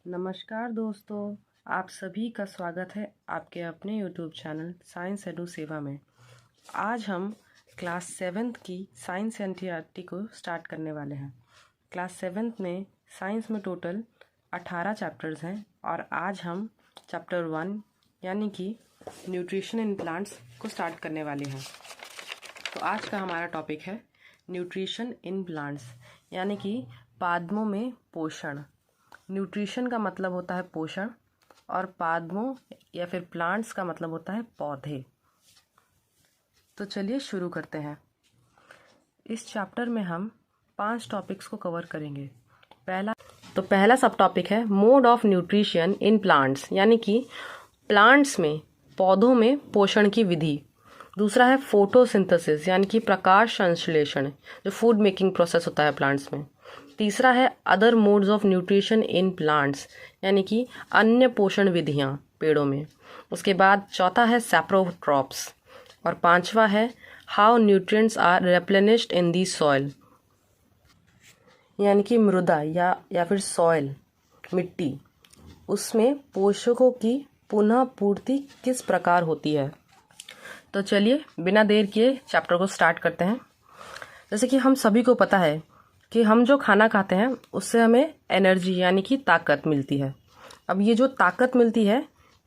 नमस्कार दोस्तों, आप सभी का स्वागत है आपके अपने YouTube चैनल साइंस एडू सेवा में। आज हम क्लास 7th की साइंस एनसीईआरटी को स्टार्ट करने वाले हैं। क्लास 7th में साइंस में टोटल 18 चैप्टर्स हैं और आज हम चैप्टर 1 यानी कि न्यूट्रिशन इन प्लांट्स को स्टार्ट करने वाले हैं। तो आज का हमारा टॉपिक है न्यूट्रिशन इन प्लांट्स यानी कि पादपों में पोषण। न्यूट्रिशन का मतलब होता है पोषण और पादपों या फिर प्लांट्स का मतलब होता है पौधे। तो चलिए शुरू करते हैं। इस चैप्टर में हम 5 टॉपिक्स को कवर करेंगे। पहला सब टॉपिक है mode of nutrition in plants यानी कि प्लांट्स में पौधों में पोषण की विधि। दूसरा है फोटोसिंथेसिस यानी कि प्रकाश संश्लेषण, जो फूड मेकिंग प्रोसेस होता है प्लांट्स में। तीसरा है other modes of nutrition in plants यानी कि अन्य पोषण विधियां पेड़ों में। उसके बाद चौथा है सैप्रोट्रॉप्स और पांचवा है how nutrients are replenished in the soil यानी कि मृदा या फिर सॉइल मिट्टी, उसमें पोषकों की पुनः पूर्ति किस प्रकार होती है। तो चलिए बिना देर किए चैप्टर को स्टार्ट करते हैं। जैसे कि हम सभी को पता है कि हम जो खाना खाते हैं उससे हमें एनर्जी यानी कि ताकत मिलती है। अब ये जो ताकत मिलती है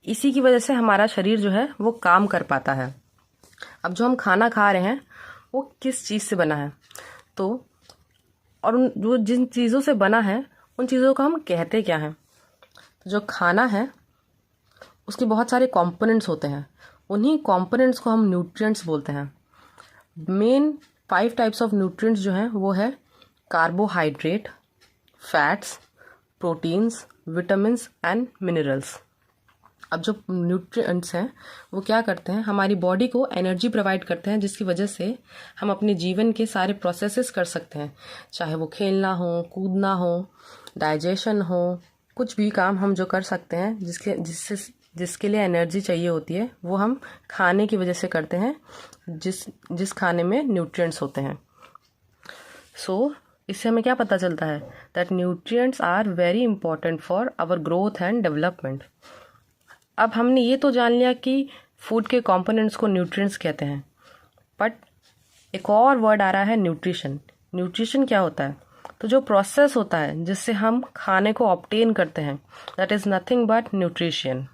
इसी की वजह से हमारा शरीर जो है वो काम कर पाता है। अब जो हम खाना खा रहे हैं वो किस चीज़ से बना है, तो और जो जिन चीज़ों से बना है उन चीज़ों को हम कहते क्या हैं। तो जो खाना है उसके बहुत सारे कंपोनेंट्स होते हैं, उन्हीं कंपोनेंट्स को हम न्यूट्रिएंट्स बोलते हैं। मेन 5 टाइप्स ऑफ न्यूट्रिएंट्स जो हैं वो है carbohydrate, fats, proteins, vitamins and minerals. अब जो न्यूट्रिएंट्स हैं वो क्या करते हैं, हमारी बॉडी को एनर्जी प्रोवाइड करते हैं, जिसकी वजह से हम अपने जीवन के सारे प्रोसेसेस कर सकते हैं, चाहे वो खेलना हो, कूदना हो, डाइजेशन हो, कुछ भी काम हम जो कर सकते हैं जिसके लिए एनर्जी चाहिए होती है वो हम खाने की वजह से करते हैं, जिस खाने में न्यूट्रिएंट्स होते हैं। इससे हमें क्या पता चलता है that nutrients are very important for our growth and development. अब हमने ये तो जान लिया कि फूड के कंपोनेंट्स को न्यूट्रिएंट्स कहते हैं, बट एक और वर्ड आ रहा है न्यूट्रिशन। न्यूट्रिशन क्या होता है? तो जो प्रोसेस होता है जिससे हम खाने को ऑब्टेन करते हैं, that is nothing but nutrition.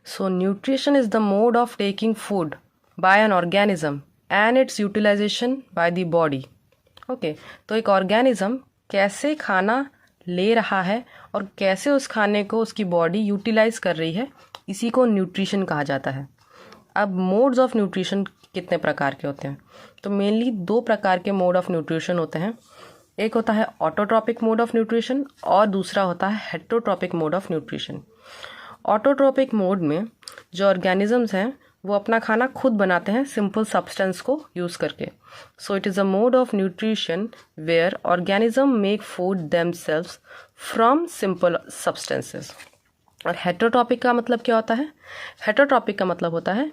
So nutrition is the mode of taking food by an organism and its utilisation by the body. Okay, तो एक ऑर्गेनिज्म कैसे खाना ले रहा है और कैसे उस खाने को उसकी बॉडी यूटिलाइज कर रही है, इसी को न्यूट्रिशन कहा जाता है। अब मोड्स ऑफ न्यूट्रिशन कितने प्रकार के होते हैं? तो मेनली 2 प्रकार के मोड ऑफ न्यूट्रिशन होते हैं। एक होता है ऑटोट्रॉपिक मोड ऑफ न्यूट्रिशन और दूसरा होता है heterotrophic mode of nutrition. Autotrophic mode में जो ऑर्गेनिजम्स हैं वो अपना खाना खुद बनाते हैं सिंपल सब्सटेंस को यूज़ करके। So it is a mode of nutrition where organism make food themselves from simple substances. और हेटेरोट्रॉपिक का मतलब क्या होता है? हेटेरोट्रॉपिक का मतलब होता है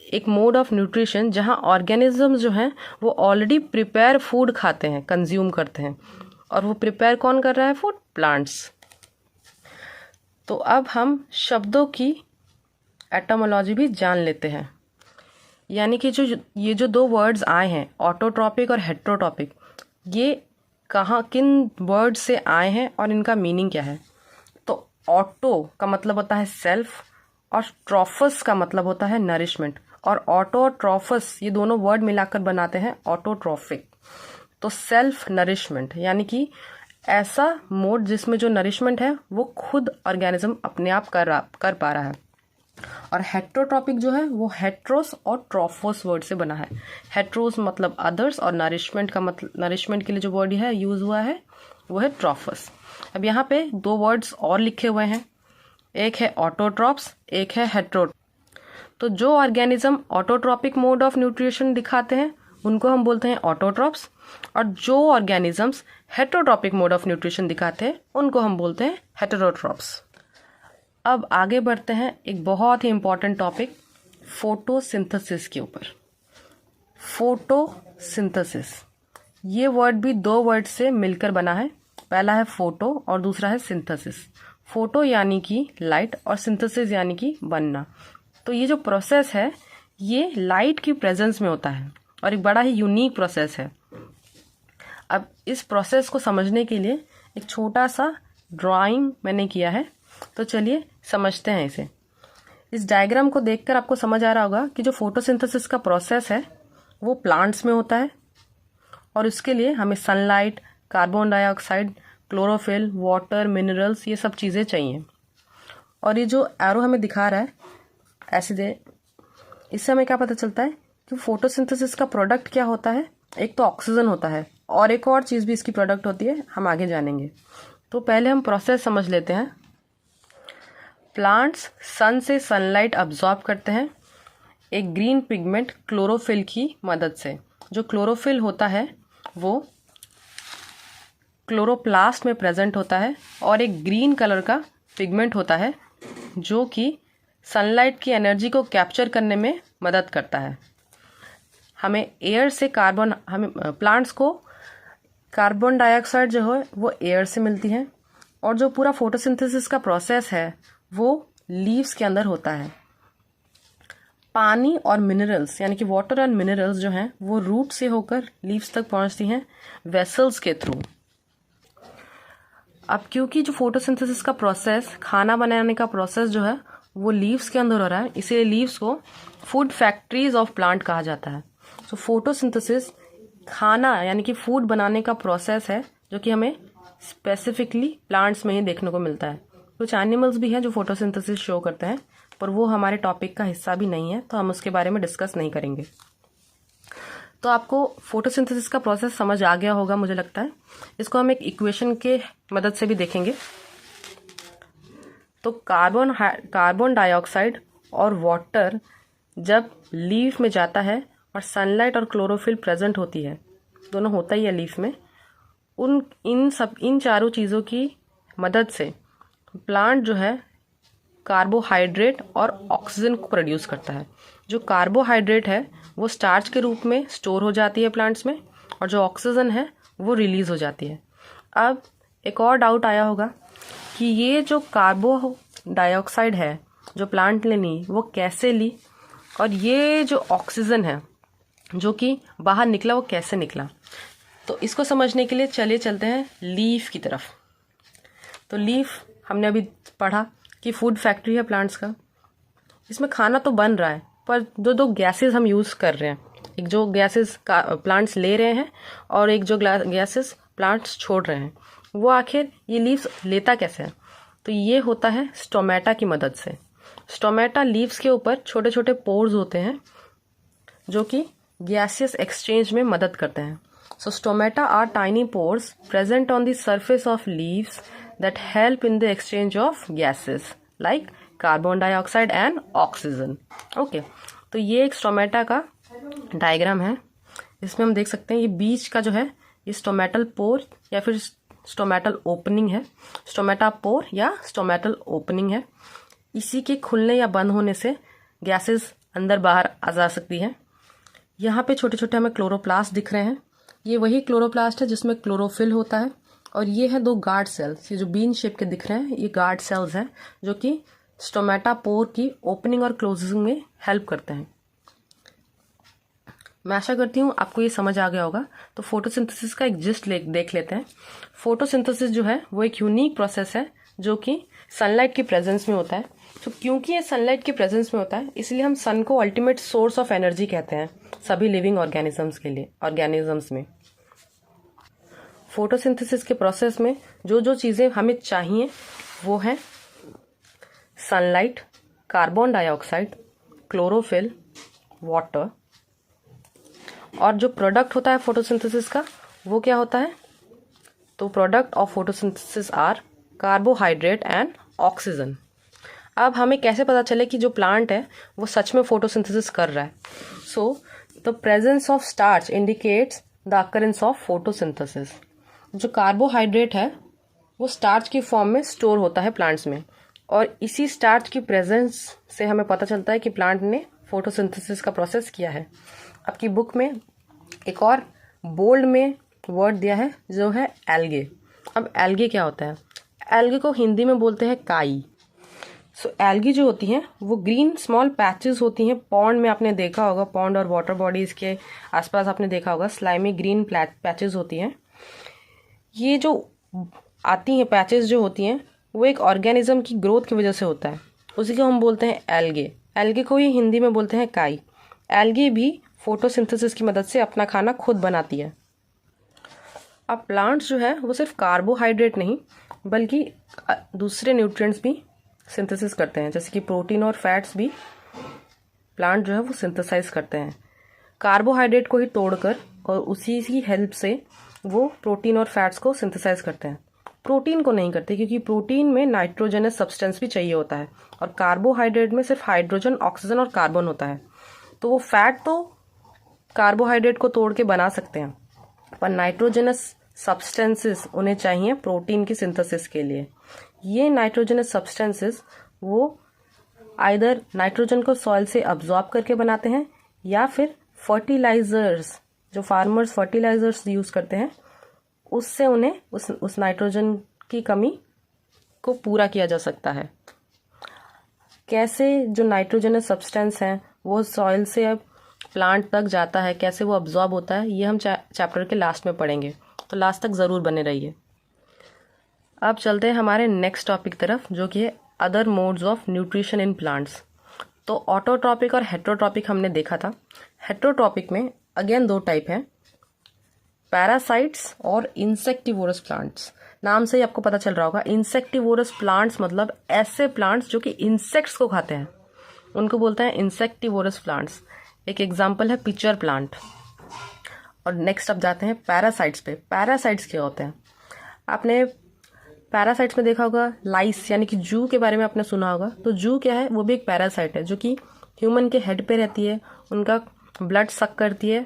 एक मोड ऑफ न्यूट्रिशन जहाँ ऑर्गेनिज्म जो हैं वो ऑलरेडी प्रिपेयर फूड खाते हैं, कंज्यूम करते हैं। और वो प्रिपेयर कौन कर रहा है? Food, plants. तो अब हम शब्दों की एटोमोलॉजी भी जान लेते हैं। यानी कि ये जो 2 वर्ड्स आए हैं, ऑटोट्रॉपिक और हेटेरोट्रॉपिक, ये किन वर्ड से आए हैं और इनका मीनिंग क्या है? तो ऑटो का मतलब होता है सेल्फ और ट्रॉफस का मतलब होता है नरिशमेंट, और ऑटो और ट्रॉफस ये दोनों वर्ड मिलाकर बनाते हैं ऑटोट्रॉफिक। तो सेल्फ नरिशमेंट यानी कि ऐसा मोड जिसमें जो नरिशमेंट है वो खुद ऑर्गेनिज्म अपने आप कर पा रहा है। और हेटेरोट्रॉपिक जो है वो हेट्रोस और ट्रॉफोस वर्ड से बना है। हेट्रोस मतलब अदर्स और नरिशमेंट का मतलब, नरिशमेंट के लिए जो वर्ड है यूज हुआ है वो है ट्रॉफस। अब यहाँ पे 2 वर्ड्स और लिखे हुए हैं, एक है ऑटोट्रॉप्स, एक है हेट्रो। तो जो organism autotrophic mode of nutrition दिखाते हैं उनको हम बोलते हैं ऑटोट्रॉप्स, और जो organisms heterotrophic mode of nutrition दिखाते हैं उनको हम बोलते हैं हेटेरोट्रॉप्स। अब आगे बढ़ते हैं एक बहुत ही इम्पॉर्टेंट टॉपिक फोटोसिंथेसिस के ऊपर। फोटोसिंथेसिस ये वर्ड भी 2 वर्ड से मिलकर बना है, पहला है फोटो और दूसरा है सिंथेसिस। फोटो यानी कि लाइट और सिंथेसिस यानी कि बनना। तो ये जो प्रोसेस है ये लाइट की प्रेजेंस में होता है और एक बड़ा ही यूनिक प्रोसेस है। अब इस प्रोसेस को समझने के लिए एक छोटा सा ड्राइंग मैंने किया है, तो चलिए समझते हैं इसे। इस डायग्राम को देखकर आपको समझ आ रहा होगा कि जो फोटोसिंथेसिस का प्रोसेस है वो प्लांट्स में होता है और इसके लिए हमें sunlight, carbon dioxide, chlorophyll, water, minerals ये सब चीज़ें चाहिए। और ये जो एरो हमें दिखा रहा है ऐसे दे, इससे हमें क्या पता चलता है कि फोटोसिंथेसिस का प्रोडक्ट क्या होता है। एक तो ऑक्सीजन होता है और एक और चीज़ भी इसकी प्रोडक्ट होती है, हम आगे जानेंगे। तो पहले हम प्रोसेस समझ लेते हैं। प्लांट्स सन से सनलाइट अब्जॉर्ब करते हैं एक ग्रीन पिगमेंट क्लोरोफिल की मदद से। जो क्लोरोफिल होता है वो क्लोरोप्लास्ट में प्रेजेंट होता है और एक ग्रीन कलर का पिगमेंट होता है जो कि सनलाइट की एनर्जी को कैप्चर करने में मदद करता है। हमें एयर से हमें प्लांट्स को कार्बन डाइऑक्साइड जो है वो एयर से मिलती है और जो पूरा फोटोसिंथेसिस का प्रोसेस है वो लीव्स के अंदर होता है। पानी और मिनरल्स यानी कि वाटर एंड मिनरल्स जो हैं वो रूट से होकर लीव्स तक पहुंचती हैं वेसल्स के थ्रू। अब क्योंकि जो फोटोसिंथेसिस का प्रोसेस, खाना बनाने का प्रोसेस जो है वो लीव्स के अंदर हो रहा है, इसीलिए लीव्स को फूड फैक्ट्रीज ऑफ प्लांट कहा जाता है। तो फोटोसिंथेसिस खाना यानी कि फूड बनाने का प्रोसेस है जो कि हमें स्पेसिफिकली प्लांट्स में ही देखने को मिलता है। कुछ एनिमल्स भी हैं जो फोटोसिंथेसिस शो करते हैं, पर वो हमारे टॉपिक का हिस्सा भी नहीं है, तो हम उसके बारे में डिस्कस नहीं करेंगे। तो आपको फोटोसिंथेसिस का प्रोसेस समझ आ गया होगा मुझे लगता है। इसको हम एक इक्वेशन के मदद से भी देखेंगे। तो कार्बन डाइऑक्साइड और वाटर जब लीफ में जाता है और सनलाइट और क्लोरोफिल प्रेजेंट होती है, दोनों होता ही है लीफ में, इन चारों चीज़ों की मदद से प्लांट जो है कार्बोहाइड्रेट और ऑक्सीजन को प्रोड्यूस करता है। जो कार्बोहाइड्रेट है वो स्टार्च के रूप में स्टोर हो जाती है प्लांट्स में और जो ऑक्सीजन है वो रिलीज हो जाती है। अब एक और डाउट आया होगा कि ये जो कार्बन डाइऑक्साइड है जो प्लांट ने ली वो कैसे ली, और ये जो ऑक्सीजन है जो कि बाहर निकला वो कैसे निकला। तो इसको समझने के लिए चलिए चलते हैं लीफ की तरफ। तो लीफ हमने अभी पढ़ा कि फूड फैक्ट्री है प्लांट्स का। इसमें खाना तो बन रहा है, पर जो दो गैसेस हम यूज़ कर रहे हैं, एक जो गैसेस प्लांट्स ले रहे हैं और एक जो गैसेस प्लांट्स छोड़ रहे हैं, वो आखिर ये लीव्स लेता कैसे है। तो ये होता है स्टोमेटा की मदद से। स्टोमेटा लीव्स के ऊपर छोटे छोटे पोर्स होते हैं जो कि गैसियस एक्सचेंज में मदद करते हैं। So stomata are tiny pores present on the surface of leaves that help in the exchange of gases like carbon dioxide and oxygen. Okay, तो ये एक स्टोमेटा का डायग्राम है। इसमें हम देख सकते हैं ये बीच का जो है ये स्टोमेटल पोर या फिर स्टोमेटल ओपनिंग है। स्टोमेटा पोर या स्टोमेटल ओपनिंग है। इसी के खुलने या बंद होने से गैसेस अंदर बाहर आ जा सकती हैं। यहाँ पे छोटे छोटे हमें क्लोरोप्लास्ट दिख रहे हैं। ये वही क्लोरोप्लास्ट है जिसमें क्लोरोफिल होता है, और ये है दो गार्ड सेल्स। ये जो बीन शेप के दिख रहे हैं ये गार्ड सेल्स हैं जो कि स्टोमेटा पोर की ओपनिंग और क्लोजिंग में हेल्प करते हैं। मैं आशा करती हूँ आपको ये समझ आ गया होगा। तो फोटोसिंथेसिस का एक जिस्ट देख लेते हैं। फोटोसिंथेसिस जो है वो एक यूनिक प्रोसेस है जो कि सनलाइट की प्रेजेंस में होता है। तो क्योंकि ये सनलाइट की प्रेजेंस में होता है इसलिए हम सन को अल्टीमेट सोर्स ऑफ एनर्जी कहते हैं सभी लिविंग ऑर्गेनिजम्स के लिए। ऑर्गेनिजम्स में फोटोसिंथेसिस के प्रोसेस में जो जो चीज़ें हमें चाहिए वो है sunlight, carbon dioxide, chlorophyll, water, और जो प्रोडक्ट होता है फोटोसिंथेसिस का वो क्या होता है। तो product of photosynthesis are carbohydrate and oxygen. अब हमें कैसे पता चले कि जो प्लांट है वो सच में फोटोसिंथेसिस कर रहा है। So the presence of starch indicates the occurrence of photosynthesis. जो कार्बोहाइड्रेट है वो स्टार्च की फॉर्म में स्टोर होता है प्लांट्स में, और इसी स्टार्च की प्रेजेंस से हमें पता चलता है कि प्लांट ने फोटोसिंथेसिस का प्रोसेस किया है। आपकी बुक में एक और बोल्ड में वर्ड दिया है जो है एल्गे। अब एल्गे क्या होता है? एल्गे को हिंदी में बोलते हैं काई। सो एल्गी जो होती हैं वो ग्रीन स्मॉल पैचेस होती हैं। पॉन्ड में आपने देखा होगा, पॉन्ड और वाटर बॉडीज़ के आसपास आपने देखा होगा स्लाइमी ग्रीन पैचेस होती हैं। ये जो आती हैं पैचेस जो होती हैं वो एक ऑर्गेनिज्म की ग्रोथ की वजह से होता है, उसी को हम बोलते हैं एल्गे। एल्गे को ही हिंदी में बोलते हैं काई। एल्गे भी फोटोसिंथेसिस की मदद से अपना खाना खुद बनाती है। अब प्लांट्स जो है वो सिर्फ कार्बोहाइड्रेट नहीं बल्कि दूसरे न्यूट्रिएंट्स भी सिंथेसिस करते हैं, जैसे कि प्रोटीन और फैट्स भी प्लांट जो है वो सिंथेसाइज करते हैं कार्बोहाइड्रेट को ही तोड़कर, और उसी की हेल्प से वो प्रोटीन और फैट्स को सिंथेसाइज करते हैं। प्रोटीन को नहीं करते क्योंकि प्रोटीन में नाइट्रोजनस सब्सटेंस भी चाहिए होता है, और कार्बोहाइड्रेट में सिर्फ हाइड्रोजन, ऑक्सीजन और कार्बन होता है। तो वो फैट तो कार्बोहाइड्रेट को तोड़ के बना सकते हैं, पर नाइट्रोजनस सब्सटेंसेस उन्हें चाहिए प्रोटीन की सिंथेसिस के लिए। ये नाइट्रोजनस सब्सटेंसेस वो आइदर नाइट्रोजन को सॉइल से अब्जॉर्ब करके बनाते हैं, या फिर फर्टिलाइजर्स, जो फार्मर्स फर्टिलाइजर्स यूज़ करते हैं, उससे उन्हें उस नाइट्रोजन की कमी को पूरा किया जा सकता है। कैसे जो नाइट्रोजनस सब्सटेंस हैं वो सॉइल से प्लांट तक जाता है, कैसे वो अब्जॉर्ब होता है, ये हम चैप्टर के लास्ट में पढ़ेंगे, तो लास्ट तक ज़रूर बने रहिए। अब चलते हैं हमारे नेक्स्ट टॉपिक तरफ, जो कि है other modes of nutrition in plants. तो ऑटोट्रॉपिक और हेट्रोट्रॉपिक हमने देखा था। हेट्रोट्रॉपिक में अगेन दो टाइप हैं, पैरासाइट्स और इंसेक्टिवोरस प्लांट्स। नाम से ही आपको पता चल रहा होगा, इंसेक्टिवोरस प्लांट्स मतलब ऐसे प्लांट्स जो कि इंसेक्ट्स को खाते हैं, उनको बोलते हैं इंसेक्टिवोरस प्लांट्स। एक एग्जांपल है पिचर प्लांट। और नेक्स्ट अब जाते हैं पैरासाइट्स पे। पैरासाइट्स क्या होते हैं? आपने पैरासाइट्स में देखा होगा लाइस यानी कि जू के बारे में आपने सुना होगा। तो जू क्या है? वो भी एक पैरासाइट है जो कि ह्यूमन के हेड पे रहती है, उनका ब्लड सक करती है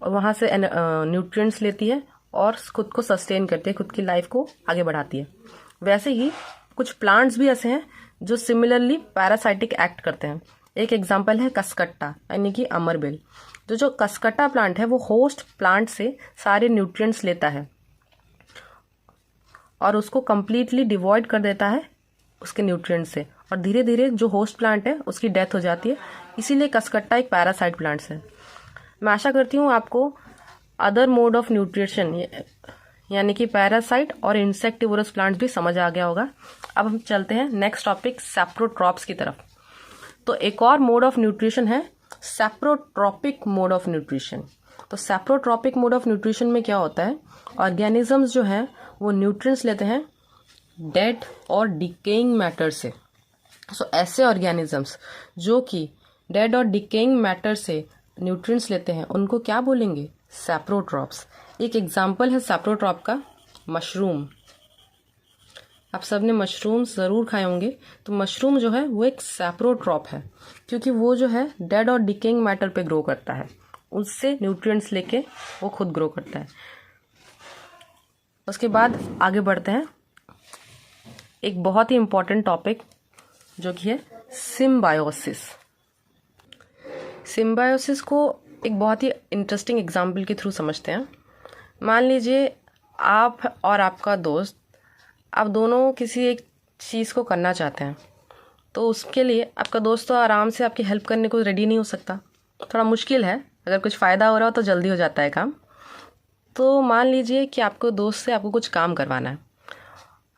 और वहाँ से न्यूट्रिएंट्स लेती है और खुद को सस्टेन करती है, खुद की लाइफ को आगे बढ़ाती है। वैसे ही कुछ प्लांट्स भी ऐसे हैं जो सिमिलरली पैरासाइटिक एक्ट करते हैं। एक एग्जांपल है कसकट्टा यानी कि अमरबेल। जो कसकट्टा प्लांट है वो होस्ट प्लांट से सारे न्यूट्रिएंट्स लेता है और उसको कम्प्लीटली डिवॉइड कर देता है उसके न्यूट्रिएंट्स से, और धीरे धीरे जो होस्ट प्लांट है उसकी डेथ हो जाती है। इसीलिए कसकट्टा एक पैरासाइट प्लांट्स है। मैं आशा करती हूँ आपको अदर मोड ऑफ न्यूट्रिशन यानी कि पैरासाइट और इंसेक्टिवोरस प्लांट्स भी समझ आ गया होगा। अब हम चलते हैं नेक्स्ट टॉपिक सैप्रोट्रॉप्स की तरफ। तो एक और मोड ऑफ न्यूट्रिशन है सैप्रोट्रॉपिक मोड ऑफ न्यूट्रिशन। तो सैप्रोट्रॉपिक मोड ऑफ न्यूट्रिशन में क्या होता है? ऑर्गेनिजम्स जो हैं वो न्यूट्रिएंट्स लेते हैं डेड और डिकेइंग मैटर से। सो ऐसे ऑर्गेनिजम्स जो कि डेड और डिकेइंग मैटर से न्यूट्रिएंट्स लेते हैं उनको क्या बोलेंगे? सैप्रोट्रॉप्स। एक एग्जांपल है सैप्रोट्रॉप का मशरूम। आप सबने मशरूम ज़रूर खाए होंगे। तो मशरूम जो है वो एक सैप्रोट्रॉप है क्योंकि वो जो है डेड और डिकेइंग मैटर पे ग्रो करता है, उससे न्यूट्रिएंट्स लेके वो खुद ग्रो करता है। उसके बाद आगे बढ़ते हैं, एक बहुत ही इम्पॉर्टेंट टॉपिक जो कि है सिम्बायोसिस। सिम्बायोसिस को एक बहुत ही इंटरेस्टिंग एग्जाम्पल के थ्रू समझते हैं। मान लीजिए आप और आपका दोस्त, आप दोनों किसी एक चीज़ को करना चाहते हैं, तो उसके लिए आपका दोस्त तो आराम से आपकी हेल्प करने को रेडी नहीं हो सकता, थोड़ा मुश्किल है। अगर कुछ फ़ायदा हो रहा हो तो जल्दी हो जाता है काम। तो मान लीजिए कि आपको दोस्त से आपको कुछ काम करवाना है।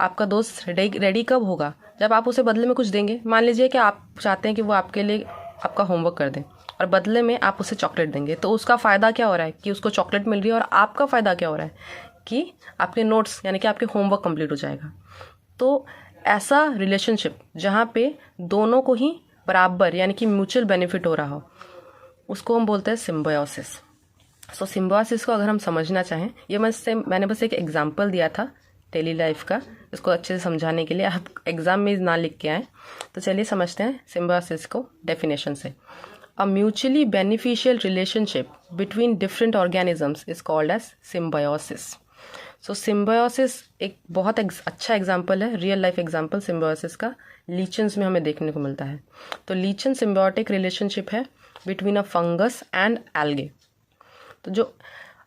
आपका दोस्त रेडी कब होगा? जब आप उसे बदले में कुछ देंगे। मान लीजिए कि आप चाहते हैं कि वो आपके लिए आपका होमवर्क कर दें और बदले में आप उसे चॉकलेट देंगे, तो उसका फ़ायदा क्या हो रहा है कि उसको चॉकलेट मिल रही है, और आपका फ़ायदा क्या हो रहा है कि आपके नोट्स यानी कि आपके होमवर्क कंप्लीट हो जाएगा। तो ऐसा रिलेशनशिप जहाँ पे दोनों को ही बराबर यानी कि म्यूचुअल बेनिफिट हो रहा हो, उसको हम बोलते हैं सिम्बायोसिस। सो सिम्बायोसिस को अगर हम समझना चाहें, ये मैंने बस एक एग्जांपल दिया था डेली लाइफ का, इसको अच्छे से समझाने के लिए। आप एग्जाम में ना लिख के आएँ, तो चलिए समझते हैं सिम्बायोसिस को डेफिनेशन से। A mutually beneficial relationship between different organisms is called as symbiosis. So symbiosis एक बहुत अच्छा एग्जाम्पल है, रियल लाइफ एग्जाम्पल सिम्बायोसिस का लीचन्स में हमें देखने को मिलता है। तो लीचन सिम्बायोटिक रिलेशनशिप है between a fungus and algae. तो जो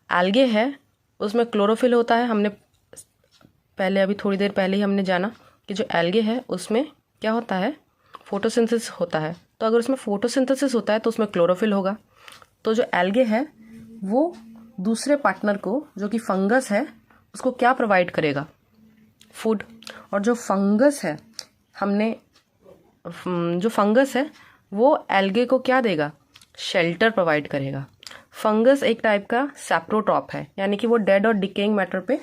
एल्गे है उसमें क्लोरोफिल होता है, हमने पहले अभी थोड़ी देर पहले ही हमने जाना कि जो एल्गे है उसमें क्या होता है, फोटोसिंथेसिस होता है। तो अगर उसमें फोटोसिंथेसिस होता है तो उसमें क्लोरोफिल होगा। तो जो एल्गे है वो दूसरे पार्टनर को, जो कि फंगस है, उसको क्या प्रोवाइड करेगा, फूड। और जो फंगस है जो फंगस है वो एल्गे को क्या देगा, शेल्टर प्रोवाइड करेगा। फंगस एक टाइप का सैप्रोट्रॉप है, यानी कि वो डेड और डिकेइंग मैटर पे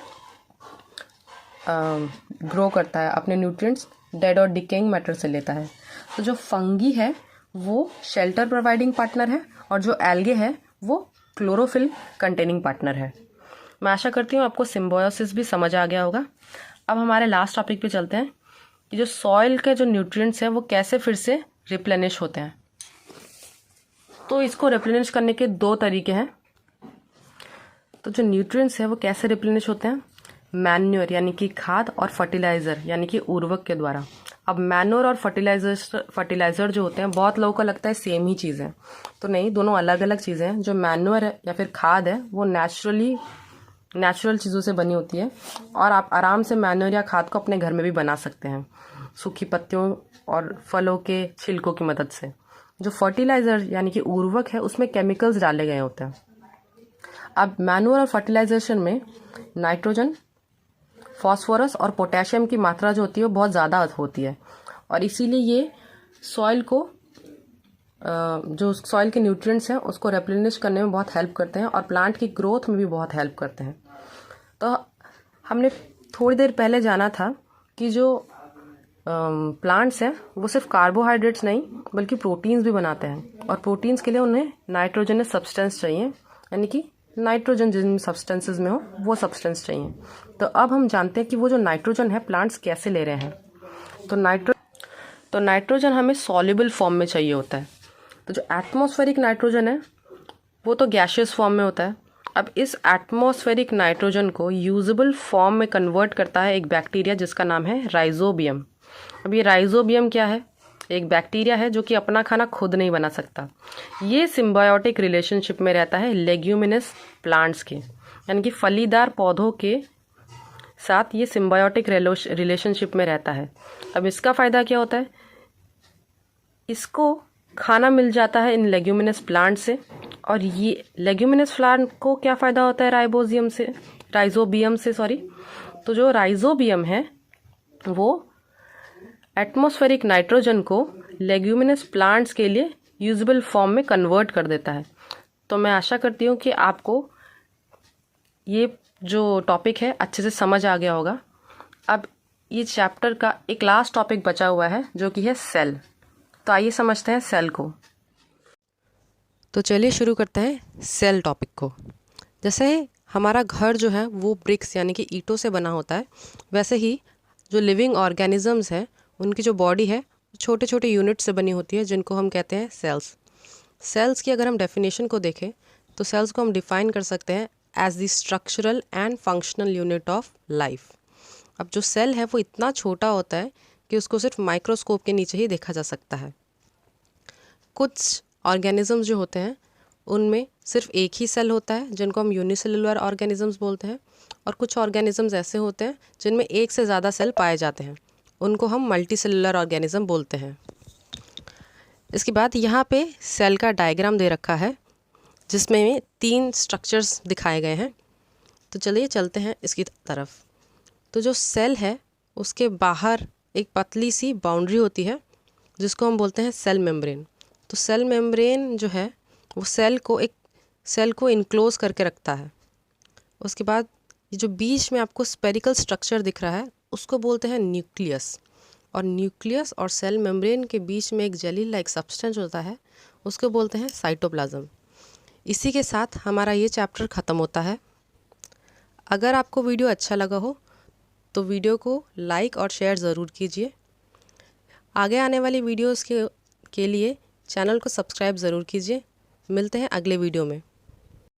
ग्रो करता है, अपने न्यूट्रिएंट्स डेड और डिकेइंग मैटर से लेता है। तो जो फंगी है वो शेल्टर प्रोवाइडिंग पार्टनर है और जो एल्गे है वो क्लोरोफिल कंटेनिंग पार्टनर है। मैं आशा करती हूँ आपको सिम्बायोसिस भी समझ आ गया होगा। अब हमारे लास्ट टॉपिक पे चलते हैं कि जो सॉइल के जो न्यूट्रिएंट्स हैं वो कैसे फिर से रिप्लेनिश होते हैं। तो इसको रिप्लेनिश करने के 2 तरीके हैं। तो जो न्यूट्रिएंट्स है वो कैसे रिप्लेनिश होते हैं, मैन्योर यानी कि खाद और फर्टिलाइज़र यानी कि उर्वरक के द्वारा। अब मैन्योर और फर्टिलाइज़र जो होते हैं, बहुत लोगों को लगता है सेम ही चीज़ है, तो नहीं, दोनों अलग अलग चीज़ें हैं। जो मैन्योर है या फिर खाद है वो नेचुरल चीज़ों से बनी होती है और आप आराम से मैन्योर या खाद को अपने घर में भी बना सकते हैं, सूखी पत्तियों और फलों के छिलकों की मदद से। जो फर्टिलाइज़र यानी कि उर्वरक है उसमें केमिकल्स डाले गए होते हैं। अब मैन्योर और फर्टिलाइजेशन में नाइट्रोजन, फास्फोरस और पोटेशियम की मात्रा जो होती है वो बहुत ज़्यादा होती है और इसीलिए ये सॉइल को जो सॉइल के न्यूट्रिएंट्स हैं उसको रिप्लेनिश करने में बहुत हेल्प करते हैं और प्लांट की ग्रोथ में भी बहुत हेल्प करते हैं। तो हमने थोड़ी देर पहले जाना था कि जो प्लांट्स हैं वो सिर्फ कार्बोहाइड्रेट्स नहीं बल्कि प्रोटीन्स भी बनाते हैं और प्रोटीन्स के लिए उन्हें नाइट्रोजनस सब्सटेंस चाहिए, यानी कि नाइट्रोजन जिन सब्सटेंसेस में हो वो सब्सटेंस चाहिए। तो अब हम जानते हैं कि वो जो नाइट्रोजन है प्लांट्स कैसे ले रहे हैं। तो नाइट्रोजन हमें सॉल्युबल फॉर्म में चाहिए होता है। तो जो एटमॉस्फेरिक नाइट्रोजन है वो तो गैसियस फॉर्म में होता है। अब इस एटमॉस्फेरिक नाइट्रोजन को यूजेबल फॉर्म में कन्वर्ट करता है एक बैक्टीरिया जिसका नाम है राइजोबियम। अब ये राइजोबियम क्या है, एक बैक्टीरिया है जो कि अपना खाना खुद नहीं बना सकता। ये सिम्बायोटिक रिलेशनशिप में रहता है लेग्यूमिनस प्लांट्स के, यानी कि फलीदार पौधों के साथ ये सिम्बायोटिक रिलेशनशिप में रहता है। अब इसका फ़ायदा क्या होता है, इसको खाना मिल जाता है इन लेग्यूमिनस प्लांट से और ये लेग्यूमिनस प्लांट को क्या फ़ायदा होता है राइजोबियम से। तो जो राइजोबियम है वो एटमॉस्फेरिक नाइट्रोजन को लेग्यूमिनस प्लांट्स के लिए यूजेबल फॉर्म में कन्वर्ट कर देता है। तो मैं आशा करती हूँ कि आपको ये जो टॉपिक है अच्छे से समझ आ गया होगा। अब ये चैप्टर का एक लास्ट टॉपिक बचा हुआ है जो कि है सेल। तो आइए समझते हैं सेल को। तो चलिए शुरू करते हैं सेल टॉपिक को। जैसे हमारा घर जो है वो ब्रिक्स यानी कि ईंटों से बना होता है, वैसे ही जो लिविंग ऑर्गेनिजम्स हैं उनकी जो बॉडी है छोटे छोटे यूनिट से बनी होती है जिनको हम कहते हैं सेल्स। सेल्स की अगर हम डेफिनेशन को देखें तो सेल्स को हम डिफाइन कर सकते हैं as the structural and functional unit of life. अब जो सेल है वो इतना छोटा होता है कि उसको सिर्फ माइक्रोस्कोप के नीचे ही देखा जा सकता है। कुछ ऑर्गेनिजम्स जो होते हैं उनमें सिर्फ एक ही सेल होता है जिनको हम यूनिसेलुलर ऑर्गेनिजम्स बोलते हैं और कुछ ऑर्गेनिजम्स ऐसे होते हैं जिनमें एक से ज़्यादा सेल पाए जाते हैं, उनको हम मल्टीसेलुलर ऑर्गेनिज्म बोलते हैं। इसके बाद यहाँ पे सेल का डायग्राम दे रखा है जिसमें 3 स्ट्रक्चर्स दिखाए गए हैं। तो चलिए चलते हैं इसकी तरफ। तो जो सेल है उसके बाहर एक पतली सी बाउंड्री होती है जिसको हम बोलते हैं सेल मेम्ब्रेन। तो सेल मेम्ब्रेन जो है वो सेल को इनक्लोज करके रखता है। उसके बाद ये जो बीच में आपको स्पेरिकल स्ट्रक्चर दिख रहा है उसको बोलते हैं न्यूक्लियस, और न्यूक्लियस और सेल मेम्ब्रेन के बीच में एक जेली लाइक सब्सटेंस होता है उसको बोलते हैं साइटोप्लाज्म। इसी के साथ हमारा ये चैप्टर ख़त्म होता है। अगर आपको वीडियो अच्छा लगा हो तो वीडियो को लाइक और शेयर ज़रूर कीजिए। आगे आने वाली वीडियोस के लिए चैनल को सब्सक्राइब ज़रूर कीजिए। मिलते हैं अगले वीडियो में।